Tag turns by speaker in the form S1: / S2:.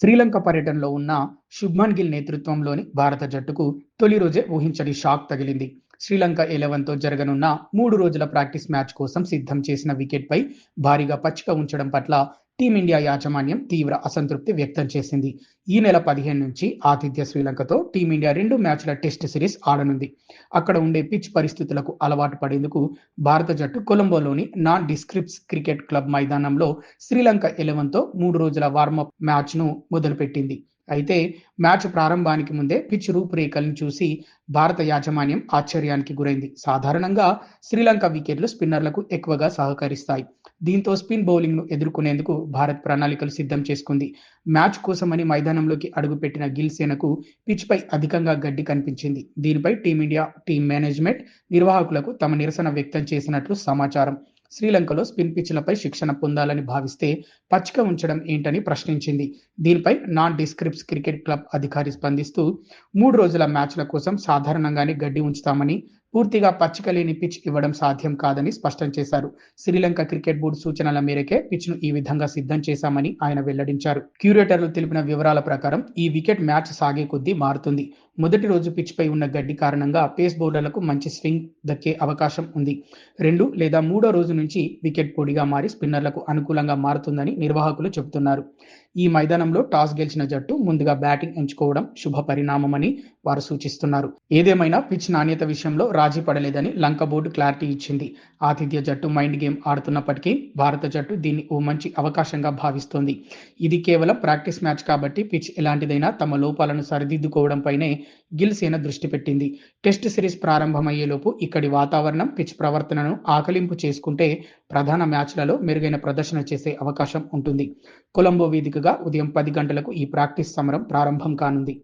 S1: శ్రీలంక పర్యటనలో ఉన్న శుభ్మన్ గిల్ నేతృత్వంలోని భారత జట్టుకు తొలి రోజే ఊహించని షాక్ తగిలింది. శ్రీలంక 11తో జరగనున్న 3 రోజుల ప్రాక్టీస్ మ్యాచ్ కోసం సిద్ధం చేసిన వికెట్‌పై భారీగా పచ్చిక ఉంచడం పట్ల టీమిండియా యాజమాన్యం తీవ్ర అసంతృప్తి వ్యక్తం చేసింది. ఈ నెల 15 నుంచి ఆతిథ్య శ్రీలంకతో టీమిండియా 2 మ్యాచ్ల టెస్ట్ సిరీస్ ఆడనుంది. అక్కడ ఉండే పిచ్ పరిస్థితులకు అలవాటు పడేందుకు భారత జట్టు కొలంబోలోని నాన్ డిస్క్రిప్స్ క్రికెట్ క్లబ్ మైదానంలో శ్రీలంక 11తో 3 రోజుల వార్మప్ మ్యాచ్‌ను మొదలుపెట్టింది. అయితే మ్యాచ్ ప్రారంభానికి ముందే పిచ్ రూపురేఖలను చూసి భారత యాజమాన్యం ఆశ్చర్యానికి గురైంది. సాధారణంగా శ్రీలంక వికెట్లు స్పిన్నర్లకు ఎక్కువగా సహకరిస్తాయి. దీంతో స్పిన్ బౌలింగ్‌ను ఎదుర్కొనేందుకు భారత్ ప్రణాళికలు సిద్ధం చేసుకుంది. మ్యాచ్ కోసమని మైదానంలోకి అడుగుపెట్టిన గిల్ సేనకు పిచ్‌పై అధికంగా గడ్డి కనిపించింది. దీనిపై టీమిండియా మేనేజ్మెంట్ నిర్వాహకులకు తమ నిరసన వ్యక్తం చేసినట్లు సమాచారం. శ్రీలంకలో స్పిన్ పిచ్లపై శిక్షణ పొందాలని భావిస్తే పచ్చిక ఉంచడం ఏంటని ప్రశ్నించింది. దీనిపై నాన్ డిస్క్రిప్స్ క్రికెట్ క్లబ్ అధికారి స్పందిస్తూ 3 రోజుల మ్యాచ్ల కోసం సాధారణంగానే గడ్డి ఉంచుతామని, పూర్తిగా పచ్చిక లేని పిచ్ ఇవ్వడం సాధ్యం కాదని స్పష్టం చేశారు. శ్రీలంక క్రికెట్ బోర్డు సూచనల మేరకే పిచ్ను ఈ విధంగా సిద్ధం చేశామని ఆయన వెల్లడించారు. క్యూరేటర్లు తెలిపిన వివరాల ప్రకారం ఈ వికెట్ మ్యాచ్ సాగే కొద్దీ మారుతుంది. మొదటి రోజు పిచ్పై ఉన్న గడ్డి కారణంగా పేస్ బౌలర్లకు మంచి స్వింగ్ దక్కే అవకాశం ఉంది. 2 లేదా 3వ రోజు నుంచి వికెట్ పొడిగా మారి స్పిన్నర్లకు అనుకూలంగా మారుతుందని నిర్వాహకులు చెబుతున్నారు. ఈ మైదానంలో టాస్ గెలిచిన జట్టు ముందుగా బ్యాటింగ్ ఎంచుకోవడం శుభ పరిణామమని వారు సూచిస్తున్నారు. ఏదేమైనా పిచ్ నాణ్యత విషయంలో రాజీ పడలేదని లంక బోర్డు క్లారిటీ ఇచ్చింది. ఆతిథ్య జట్టు మైండ్ గేమ్ ఆడుతున్నప్పటికీ భారత జట్టు దీన్ని ఓ మంచి అవకాశంగా భావిస్తోంది. ఇది కేవలం ప్రాక్టీస్ మ్యాచ్ కాబట్టి పిచ్ ఎలాంటిదైనా తమ లోపాలను సరిదిద్దుకోవడంపైనే గిల్ సేన దృష్టి పెట్టింది. టెస్ట్ సిరీస్ ప్రారంభమయ్యేలోపు ఇక్కడి వాతావరణం, పిచ్ ప్రవర్తనను ఆకలింపు చేసుకుంటే ప్రధాన మ్యాచ్లలో మెరుగైన ప్రదర్శన చేసే అవకాశం ఉంటుంది. కొలంబో వేదికగా ఉదయం 10 గంటలకు ఈ ప్రాక్టీస్ సమరం ప్రారంభం కానుంది.